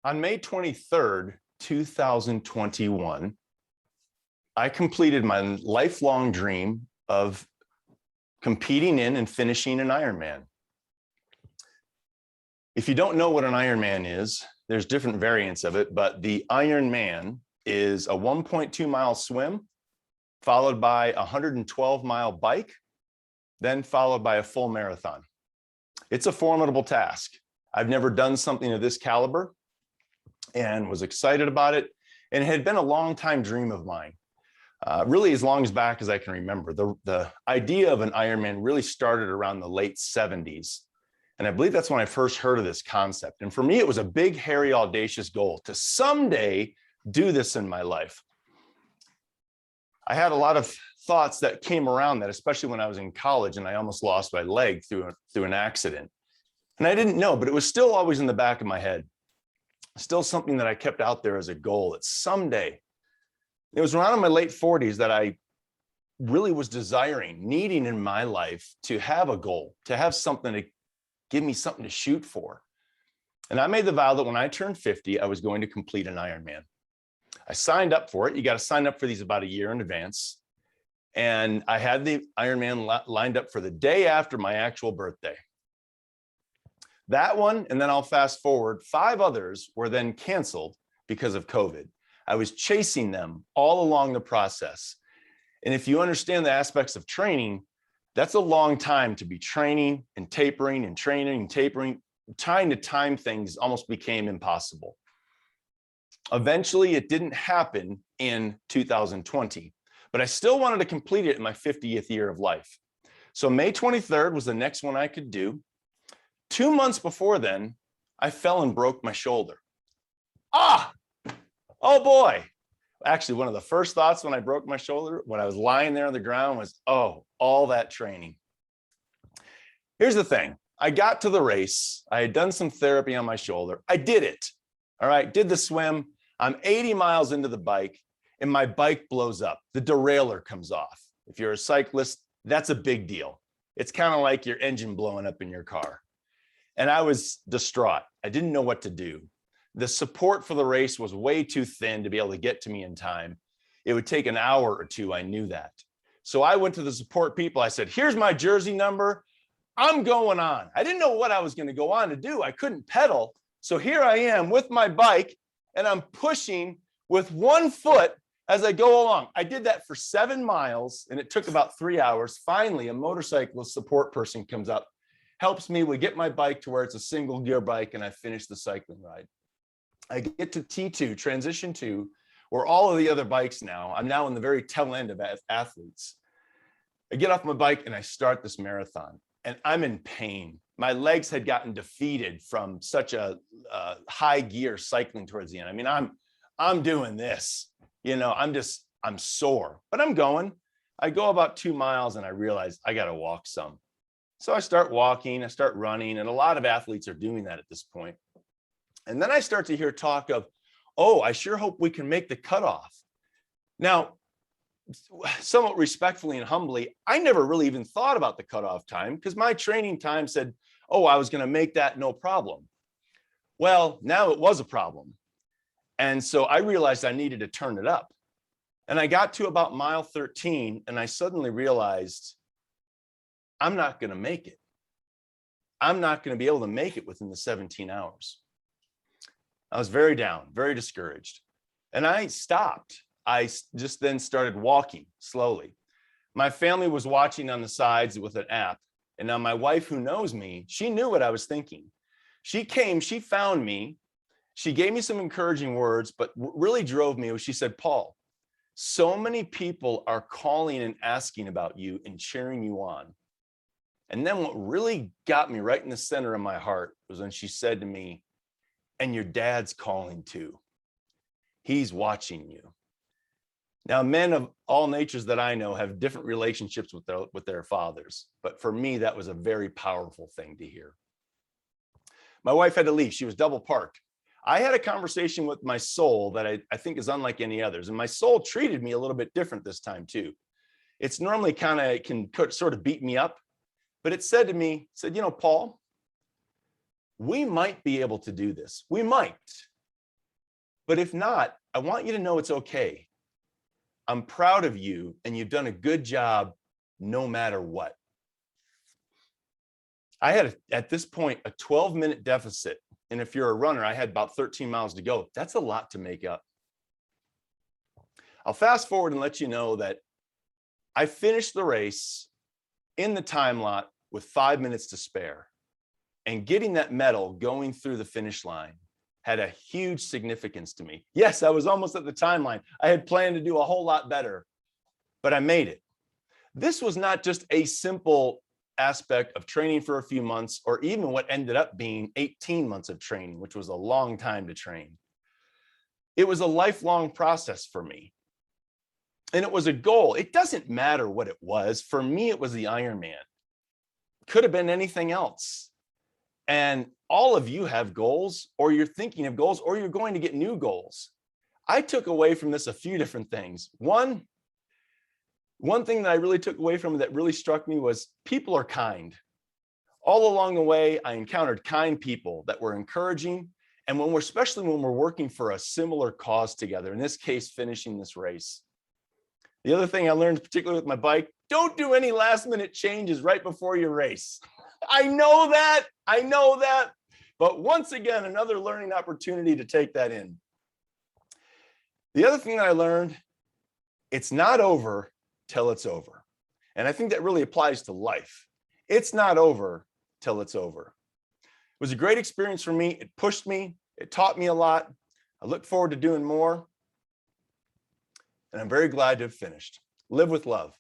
On May 23rd, 2021, I completed my lifelong dream of competing in and finishing an Ironman. If you don't know what an Ironman is, there's different variants of it, but the Ironman is a 1.2 mile swim, followed by a 112-mile bike, then followed by a full marathon. It's a formidable task. I've never done something of this caliber and was excited about it. And it had been a long time dream of mine, really as long as back as I can remember. The idea of an Ironman really started around the late 70s. And I believe that's when I first heard of this concept. And for me, it was a big, hairy, audacious goal to someday do this in my life. I had a lot of thoughts that came around that, especially when I was in college and I almost lost my leg through an accident. And I didn't know, but it was still always in the back of my head. Still something that I kept out there as a goal that someday. It was around in my late 40s that I really was desiring, needing in my life to have a goal, to have something to give me something to shoot for. And I made the vow that when I turned 50, I was going to complete an Ironman. I signed up for it. You got to sign up for these about a year in advance. And I had the Ironman lined up for the day after my actual birthday. That one, and then I'll fast forward, 5 others were then canceled because of COVID. I was chasing them all along the process. And if you understand the aspects of training, that's a long time to be training and tapering and training and tapering. Trying to time things almost became impossible. Eventually, it didn't happen in 2020, but I still wanted to complete it in my 50th year of life. So May 23rd was the next one I could do. 2 months before then, I fell and broke my shoulder. Oh boy. Actually, one of the first thoughts when I broke my shoulder, when I was lying there on the ground was, oh, all that training. Here's the thing. I got to the race. I had done some therapy on my shoulder. I did it. All right, did the swim. I'm 80 miles into the bike and my bike blows up. The derailleur comes off. If you're a cyclist, that's a big deal. It's kind of like your engine blowing up in your car. And I was distraught. I didn't know what to do. The support for the race was way too thin to be able to get to me in time. It would take an hour or two. I knew that. So I went to the support people. I said, here's my jersey number. I'm going on. I didn't know what I was going to go on to do. I couldn't pedal. So here I am with my bike and I'm pushing with one foot as I go along. I did that for 7 miles and it took about 3 hours. Finally, a motorcyclist support person comes up, helps me. We get my bike to where it's a single gear bike and I finish the cycling ride. I get to T2, transition 2, where all of the other bikes now, I'm now in the very tail end of athletes. I get off my bike and I start this marathon and I'm in pain. My legs had gotten defeated from such a high gear cycling towards the end. I mean, I'm doing this, you know, I'm sore, but I'm going. I go about 2 miles and I realize I got to walk some. So I start walking, I start running, and a lot of athletes are doing that at this point. And then I start to hear talk of, oh, I sure hope we can make the cutoff. Now, somewhat respectfully and humbly, I never really even thought about the cutoff time because my training time said, oh, I was going to make that no problem. Well, now it was a problem. And so I realized I needed to turn it up. And I got to about mile 13 and I suddenly realized I'm not going to make it. I'm not going to be able to make it within the 17 hours. I was very down, very discouraged. And I stopped. I just then started walking slowly. My family was watching on the sides with an app. And now my wife, who knows me, she knew what I was thinking. She came, she found me. She gave me some encouraging words, but what really drove me was she said, Paul, so many people are calling and asking about you and cheering you on. And then what really got me right in the center of my heart was when she said to me, and your dad's calling too. He's watching you. Now, men of all natures that I know have different relationships with their fathers. But for me, that was a very powerful thing to hear. My wife had to leave. She was double parked. I had a conversation with my soul that I think is unlike any others. And my soul treated me a little bit different this time too. It's normally can sort of beat me up. But it said to me, you know, Paul, we might be able to do this. We might. But if not, I want you to know it's okay. I'm proud of you, and you've done a good job no matter what. I had, at this point, a 12-minute deficit. And if you're a runner, I had about 13 miles to go. That's a lot to make up. I'll fast forward and let you know that I finished the race in the time lot with 5 minutes to spare. And getting that medal going through the finish line had a huge significance to me. Yes, I was almost at the timeline. I had planned to do a whole lot better, but I made it. This was not just a simple aspect of training for a few months, or even what ended up being 18 months of training, which was a long time to train. It was a lifelong process for me. And it was a goal. It doesn't matter what it was. For me, it was the Ironman. Could have been anything else. And all of you have goals, or you're thinking of goals, or you're going to get new goals. I took away from this a few different things. One thing that I really took away from it that really struck me was people are kind. All along the way, I encountered kind people that were encouraging. And especially when we're working for a similar cause together, in this case, finishing this race. The other thing I learned, particularly with my bike, don't do any last minute changes right before your race. I know that. But once again, another learning opportunity to take that in. The other thing that I learned, it's not over till it's over. And I think that really applies to life. It's not over till it's over. It was a great experience for me. It pushed me. It taught me a lot. I look forward to doing more. And I'm very glad to have finished. Live with love.